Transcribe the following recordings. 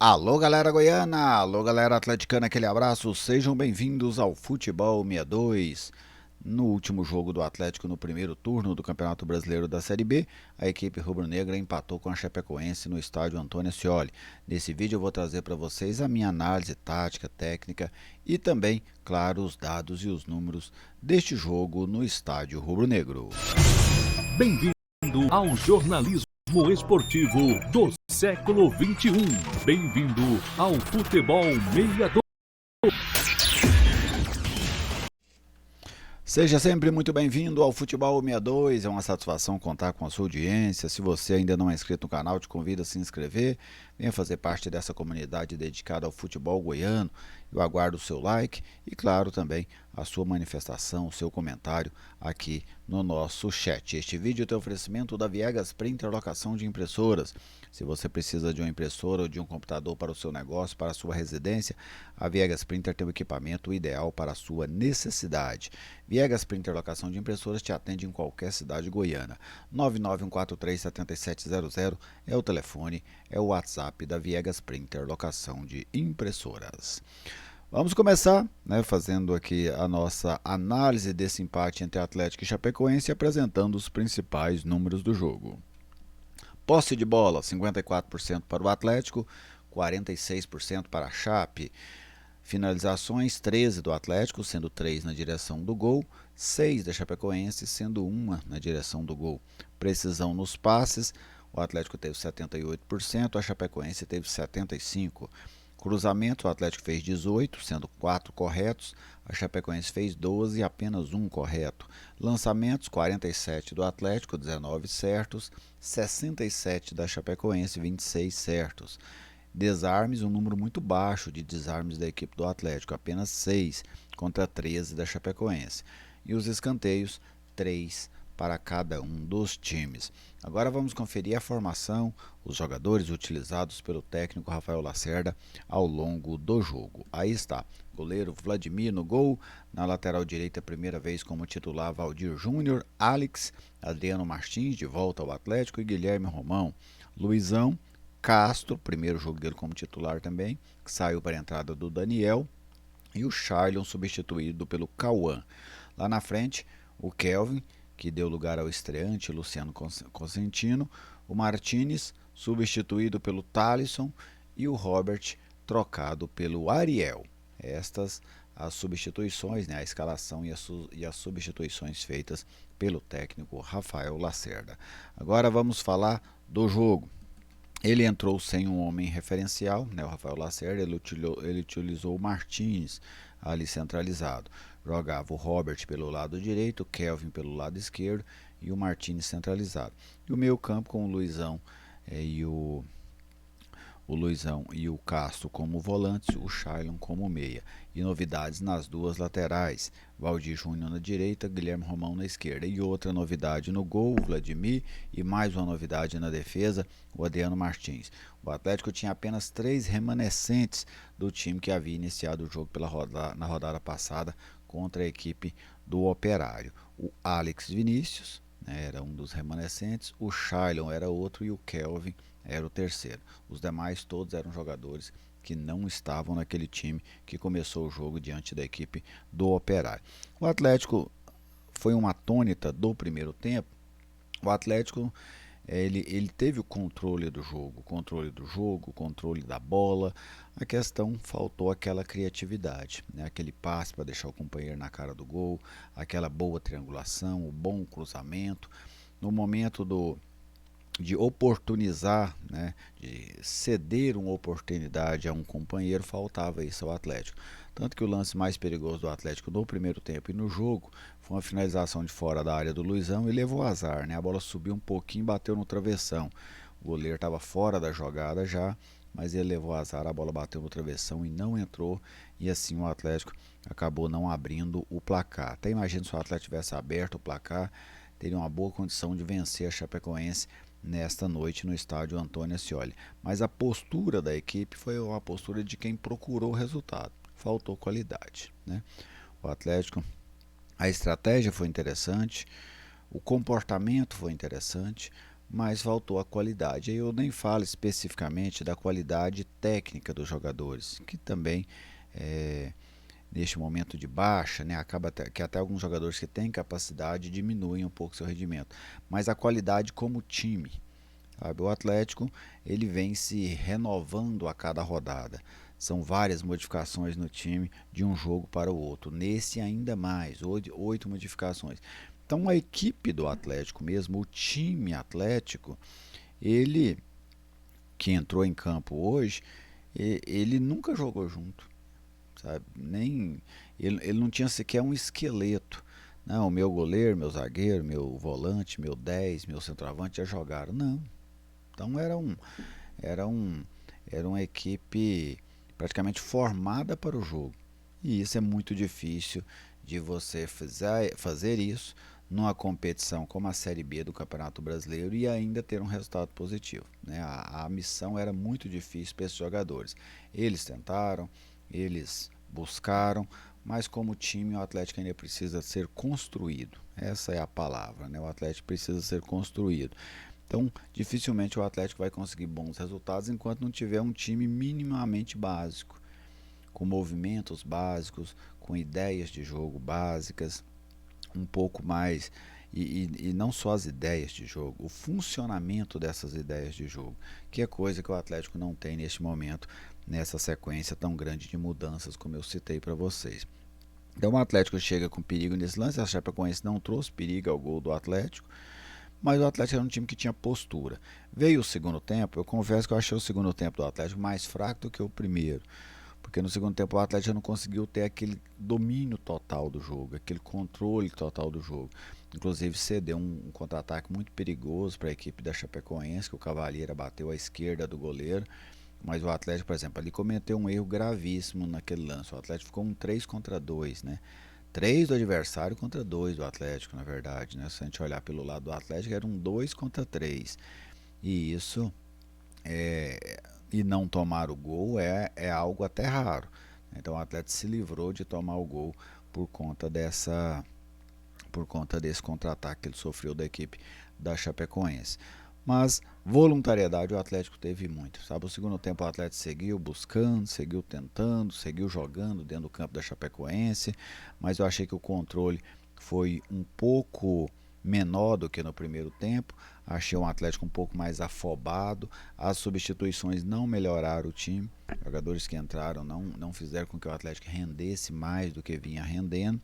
Alô galera goiana, alô galera atleticana, aquele abraço, sejam bem-vindos ao Futebol 62. No último jogo do Atlético no primeiro turno do Campeonato Brasileiro da Série B, a equipe rubro-negra empatou com a Chapecoense no estádio Antônio Ascioli. Nesse vídeo eu vou trazer para vocês a minha análise tática, técnica e também, claro, os dados e os números deste jogo no estádio rubro-negro. Bem-vindo ao jornalismo esportivo do século XXI. Bem-vindo ao Futebol 62. Seja sempre muito bem-vindo ao Futebol 62, é uma satisfação contar com a sua audiência. Se você ainda não é inscrito no canal, te convido a se inscrever, venha fazer parte dessa comunidade dedicada ao futebol goiano. Eu aguardo o seu like e, claro, também a sua manifestação, o seu comentário aqui no nosso chat. Este vídeo tem oferecimento da Viegas Printer Locação de Impressoras. Se você precisa de uma impressora ou de um computador para o seu negócio, para a sua residência, a Viegas Printer tem o equipamento ideal para a sua necessidade. Viegas Printer Locação de Impressoras te atende em qualquer cidade goiana. 991437700 é o telefone, é o WhatsApp da Viegas Printer Locação de Impressoras. Vamos começar, fazendo aqui a nossa análise desse empate entre Atlético e Chapecoense, apresentando os principais números do jogo. Posse de bola, 54% para o Atlético, 46% para a Chape. Finalizações, 13 do Atlético, sendo 3 na direção do gol, 6 da Chapecoense, sendo 1 na direção do gol. Precisão nos passes, o Atlético teve 78%, a Chapecoense teve 75%. Cruzamento, o Atlético fez 18, sendo 4 corretos, a Chapecoense fez 12 e apenas 1 correto. Lançamentos, 47 do Atlético, 19 certos, 67 da Chapecoense, 26 certos. Desarmes, um número muito baixo de desarmes da equipe do Atlético, apenas 6 contra 13 da Chapecoense. E os escanteios, 3 para cada um dos times. Agora vamos conferir a formação, os jogadores utilizados pelo técnico Rafael Lacerda ao longo do jogo. Aí está, goleiro Vladimir no gol, na lateral direita primeira vez como titular Valdir Júnior, Alex, Adriano Martins de volta ao Atlético e Guilherme Romão. Luizão, Castro, primeiro jogo dele como titular também, que saiu para a entrada do Daniel, e o Charlon substituído pelo Cauã. Lá na frente, o Kelvin, que deu lugar ao estreante Luciano Cosentino, o Martínez, substituído pelo Thalisson, e o Robert, trocado pelo Ariel. Estas as substituições, a escalação e as substituições feitas pelo técnico Rafael Lacerda. Agora vamos falar do jogo. Ele entrou sem um homem referencial, o Rafael Lacerda, ele utilizou o Martínez ali centralizado. Jogava o Robert pelo lado direito, o Kelvin pelo lado esquerdo e o Martínez centralizado. E o meio campo com o Luizão e o Castro como volantes, o Charlon como meia. E novidades nas duas laterais, Valdir Júnior na direita, Guilherme Romão na esquerda. E outra novidade no gol, o Vladimir, e mais uma novidade na defesa, o Adriano Martins. O Atlético tinha apenas 3 remanescentes do time que havia iniciado o jogo na rodada passada contra a equipe do Operário. O Alex Vinícius era um dos remanescentes, o Charlon era outro e o Kelvin era o terceiro. Os demais todos eram jogadores que não estavam naquele time que começou o jogo diante da equipe do Operário. O Atlético foi uma tônica do primeiro tempo. O Atlético ele teve o controle do jogo, controle da bola. A questão, faltou aquela criatividade, aquele passe para deixar o companheiro na cara do gol, aquela boa triangulação, o bom cruzamento. No momento de oportunizar, de ceder uma oportunidade a um companheiro, faltava isso ao Atlético. Tanto que o lance mais perigoso do Atlético no primeiro tempo e no jogo foi uma finalização de fora da área do Luizão e levou azar, A bola subiu um pouquinho e bateu no travessão. O goleiro estava fora da jogada já, mas ele levou azar, a bola bateu no travessão e não entrou, e assim o Atlético acabou não abrindo o placar. Até imagina se o Atlético tivesse aberto o placar, teria uma boa condição de vencer a Chapecoense nesta noite no estádio Antônio Ascioli. Mas a postura da equipe foi uma postura de quem procurou o resultado. Faltou qualidade, O Atlético, a estratégia foi interessante, o comportamento foi interessante, mas faltou a qualidade. Aí eu nem falo especificamente da qualidade técnica dos jogadores, que também neste momento de baixa, né, acaba que até alguns jogadores que têm capacidade diminuem um pouco seu rendimento, mas a qualidade como time. Sabe? O Atlético ele vem se renovando a cada rodada. São várias modificações no time de um jogo para o outro. Nesse ainda mais, 8 modificações. Então a equipe do Atlético mesmo, o time Atlético, ele que entrou em campo hoje, ele nunca jogou junto, sabe? Nem ele não tinha sequer um esqueleto. Não, meu goleiro, meu zagueiro, meu volante, meu 10, meu centroavante já jogaram. Não. Então era um, era uma equipe praticamente formada para o jogo. E isso é muito difícil de você fazer isso numa competição como a Série B do Campeonato Brasileiro e ainda ter um resultado positivo. Né? A missão era muito difícil para esses jogadores. Eles tentaram, eles buscaram, mas como time o Atlético ainda precisa ser construído. Essa é a palavra, né? O Atlético precisa ser construído. Então, dificilmente o Atlético vai conseguir bons resultados enquanto não tiver um time minimamente básico, com movimentos básicos, com ideias de jogo básicas, um pouco mais. E não só as ideias de jogo, o funcionamento dessas ideias de jogo, que é coisa que o Atlético não tem neste momento, nessa sequência tão grande de mudanças, como eu citei para vocês. Então o Atlético chega com perigo nesse lance, a Chapecoense não trouxe perigo ao gol do Atlético, mas o Atlético era um time que tinha postura. Veio o segundo tempo, eu confesso que eu achei o segundo tempo do Atlético mais fraco do que o primeiro, porque no segundo tempo o Atlético não conseguiu ter aquele domínio total do jogo, aquele controle total do jogo. Inclusive cedeu um contra-ataque muito perigoso para a equipe da Chapecoense, que o Cavalheira bateu à esquerda do goleiro, mas o Atlético, por exemplo, ali cometeu um erro gravíssimo naquele lance. O Atlético ficou um 3 contra 2, né? 3 do adversário contra 2 do Atlético, na verdade, né? Se a gente olhar pelo lado do Atlético, era um 2 contra 3. E isso e não tomar o gol é algo até raro. Então o Atlético se livrou de tomar o gol por conta desse contra-ataque que ele sofreu da equipe da Chapecoense. Mas voluntariedade o Atlético teve muito, sabe? O segundo tempo o Atlético seguiu buscando, seguiu tentando, seguiu jogando dentro do campo da Chapecoense, mas eu achei que o controle foi um pouco menor do que no primeiro tempo. Achei um Atlético um pouco mais afobado, as substituições não melhoraram o time, jogadores que entraram não fizeram com que o Atlético rendesse mais do que vinha rendendo.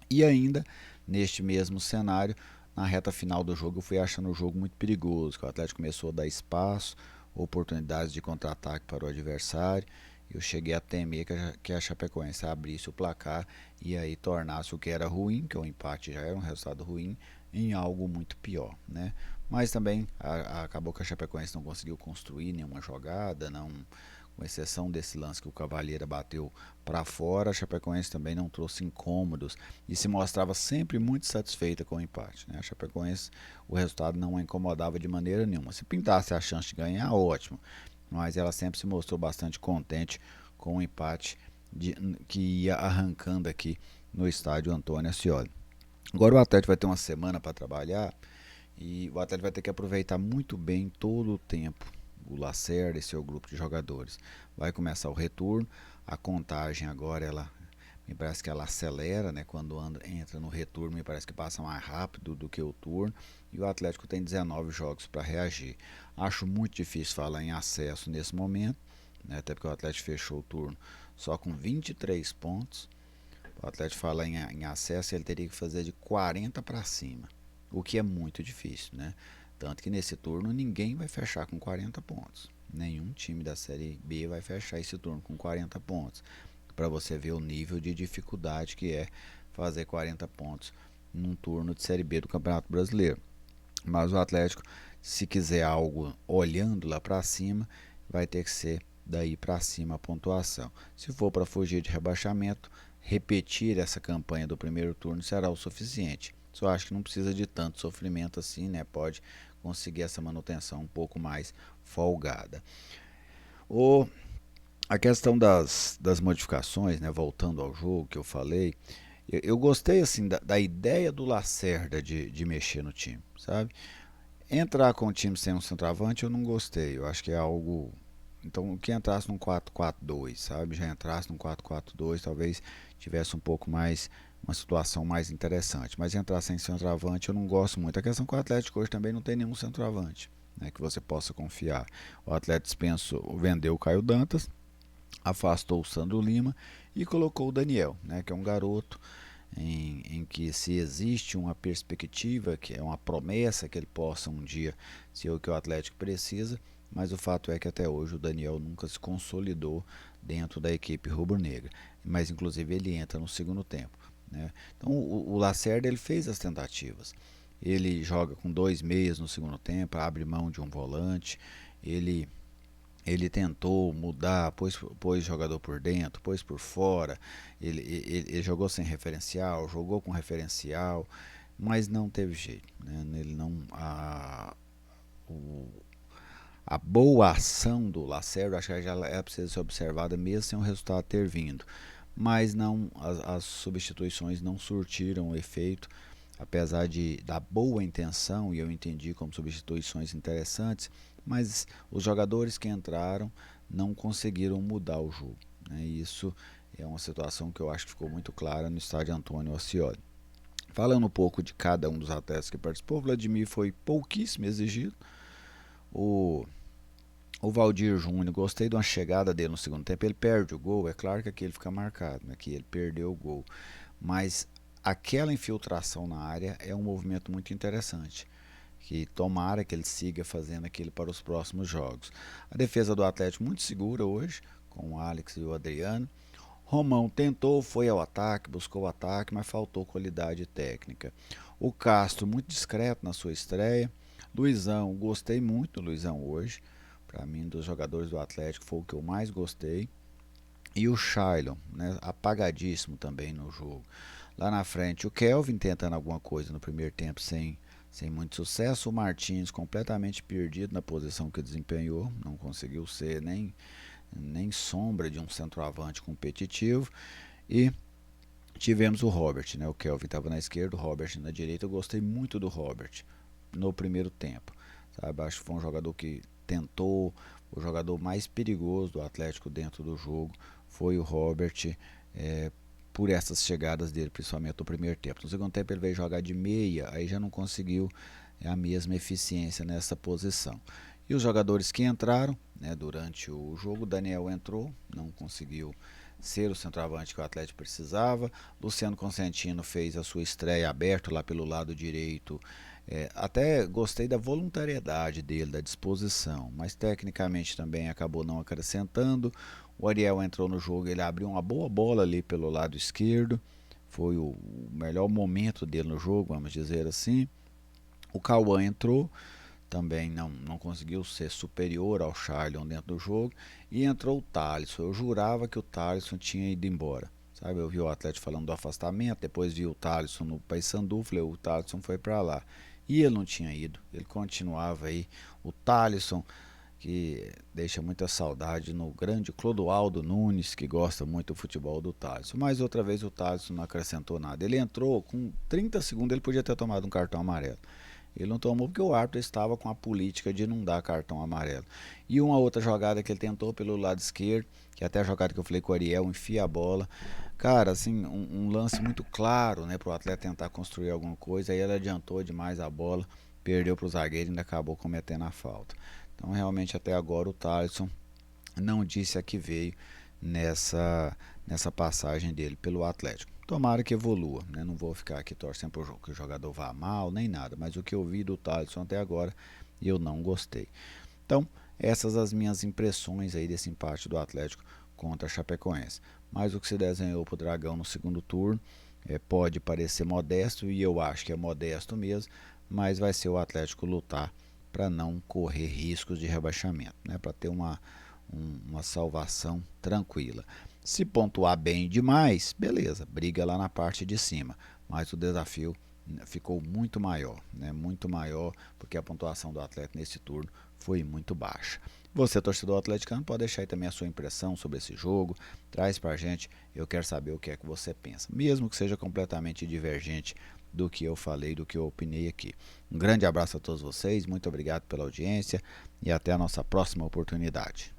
E ainda, neste mesmo cenário, na reta final do jogo, eu fui achando o jogo muito perigoso, que o Atlético começou a dar espaço, oportunidades de contra-ataque para o adversário. Eu cheguei a temer que a Chapecoense abrisse o placar e aí tornasse o que era ruim, que o empate já era um resultado ruim, em algo muito pior, né? Mas também acabou que a Chapecoense não conseguiu construir nenhuma jogada, não, com exceção desse lance que o Cavalheira bateu para fora, a Chapecoense também não trouxe incômodos e se mostrava sempre muito satisfeita com o empate, né? A Chapecoense, o resultado não a incomodava de maneira nenhuma. Se pintasse a chance de ganhar, ótimo, mas ela sempre se mostrou bastante contente com o empate que ia arrancando aqui no estádio Antônio Ascioli. Agora o Atlético vai ter uma semana para trabalhar e o Atlético vai ter que aproveitar muito bem todo o tempo o Lacerda e seu grupo de jogadores. Vai começar o retorno, a contagem agora me parece que ela acelera, né? Quando entra no retorno, me parece que passa mais rápido do que o turno. E o Atlético tem 19 jogos para reagir. Acho muito difícil falar em acesso nesse momento, né? Até porque o Atlético fechou o turno só com 23 pontos. O Atlético fala em acesso, ele teria que fazer de 40 para cima, o que é muito difícil, né? Tanto que nesse turno ninguém vai fechar com 40 pontos. Nenhum time da Série B vai fechar esse turno com 40 pontos. Para você ver o nível de dificuldade que é fazer 40 pontos num turno de Série B do Campeonato Brasileiro. Mas o Atlético, se quiser algo olhando lá para cima, vai ter que ser daí para cima a pontuação. Se for para fugir de rebaixamento, repetir essa campanha do primeiro turno será o suficiente. Só acho que não precisa de tanto sofrimento assim, né? Pode conseguir essa manutenção um pouco mais folgada. A questão das modificações, né? Voltando ao jogo que eu falei, eu gostei assim da ideia do Lacerda de mexer no time, sabe? Entrar com o time sem um centroavante eu não gostei. Eu acho que é algo. Então, que entrasse num 4-4-2, sabe? Já entrasse num 4-4-2, talvez tivesse um pouco mais, uma situação mais interessante. Mas entrar sem centroavante eu não gosto muito. A questão é que o Atlético hoje também não tem nenhum centroavante, né, que você possa confiar. O Atlético dispensou, vendeu o Caio Dantas, afastou o Sandro Lima e colocou o Daniel, né, que é um garoto em que se existe uma perspectiva, que é uma promessa que ele possa um dia ser o que o Atlético precisa, mas o fato é que até hoje o Daniel nunca se consolidou dentro da equipe rubro-negra, mas inclusive ele entra no segundo tempo, né? Então o Lacerda ele fez as tentativas, ele joga com dois meias no segundo tempo, abre mão de um volante, ele ele tentou mudar, pôs jogador por dentro, pôs por fora, ele jogou sem referencial, jogou com referencial, mas não teve jeito, né? Ele não, o, a boa ação do Lacerda, acho que já é precisa ser observada mesmo sem o resultado ter vindo, mas não, as substituições não surtiram o efeito, apesar da boa intenção, e eu entendi como substituições interessantes, mas os jogadores que entraram não conseguiram mudar o jogo, né? E isso é uma situação que eu acho que ficou muito clara no estádio Antônio Ascioli. Falando um pouco de cada um dos atletas que participou, o Vladimir foi pouquíssimo exigido. O, o Valdir Júnior, gostei de uma chegada dele no segundo tempo. Ele perde o gol, é claro que aqui ele fica marcado, né, que ele perdeu o gol. Mas aquela infiltração na área é um movimento muito interessante, que tomara que ele siga fazendo aquilo para os próximos jogos. A defesa do Atlético muito segura hoje, com o Alex e o Adriano. Romão tentou, foi ao ataque, buscou o ataque, mas faltou qualidade técnica. O Castro muito discreto na sua estreia. Luizão, gostei muito do Luizão hoje. Para mim, dos jogadores do Atlético, foi o que eu mais gostei. E o Shailon, né, apagadíssimo também no jogo. Lá na frente, o Kelvin tentando alguma coisa no primeiro tempo sem muito sucesso. O Martins completamente perdido na posição que desempenhou, não conseguiu ser nem sombra de um centroavante competitivo. E tivemos o Robert, né? O Kelvin estava na esquerda, o Robert na direita. Eu gostei muito do Robert no primeiro tempo, sabe? Acho que foi um jogador que tentou, o jogador mais perigoso do Atlético dentro do jogo foi o Robert, por essas chegadas dele, principalmente no primeiro tempo. No segundo tempo ele veio jogar de meia, aí já não conseguiu a mesma eficiência nessa posição. E os jogadores que entraram, né, durante o jogo, o Daniel entrou, não conseguiu ser o centroavante que o Atlético precisava. Luciano Constantino fez a sua estreia aberto lá pelo lado direito. Até gostei da voluntariedade dele, da disposição, mas tecnicamente também acabou não acrescentando. O Ariel entrou no jogo, ele abriu uma boa bola ali pelo lado esquerdo, foi o melhor momento dele no jogo, vamos dizer assim. O Cauã entrou, também não conseguiu ser superior ao Charlton dentro do jogo, e entrou o Thalisson. Eu jurava que o Thalisson tinha ido embora, sabe? Eu vi o Atlético falando do afastamento, depois vi o Thalisson no Paysandu, falei, o Thalisson foi para lá. E ele não tinha ido, ele continuava aí. O Thalisson, que deixa muita saudade no grande Clodoaldo Nunes, que gosta muito do futebol do Thalisson. Mas outra vez o Thalisson não acrescentou nada. Ele entrou com 30 segundos, ele podia ter tomado um cartão amarelo. Ele não tomou porque o árbitro estava com a política de não dar cartão amarelo. E uma outra jogada que ele tentou pelo lado esquerdo, que até a jogada que eu falei com o Ariel, enfia a bola. Cara, assim, um lance muito claro, né, para o atleta tentar construir alguma coisa. Aí ele adiantou demais a bola, perdeu para o zagueiro e ainda acabou cometendo a falta. Então, realmente, até agora o Thalisson não disse a que veio nessa passagem dele pelo Atlético. Tomara que evolua, né? Não vou ficar aqui torcendo para que o jogador vá mal, nem nada, mas o que eu vi do Thalisson até agora, eu não gostei. Então, essas as minhas impressões aí desse empate do Atlético contra a Chapecoense. Mas o que se desenhou para o Dragão no segundo turno pode parecer modesto, e eu acho que é modesto mesmo, mas vai ser o Atlético lutar para não correr riscos de rebaixamento, né? Para ter uma salvação tranquila. Se pontuar bem demais, beleza, briga lá na parte de cima, mas o desafio ficou muito maior, né? Muito maior, porque a pontuação do Atlético nesse turno foi muito baixa. Você, torcedor atleticano, pode deixar aí também a sua impressão sobre esse jogo, traz pra gente, eu quero saber o que é que você pensa, mesmo que seja completamente divergente do que eu falei, do que eu opinei aqui. Um grande abraço a todos vocês, muito obrigado pela audiência e até a nossa próxima oportunidade.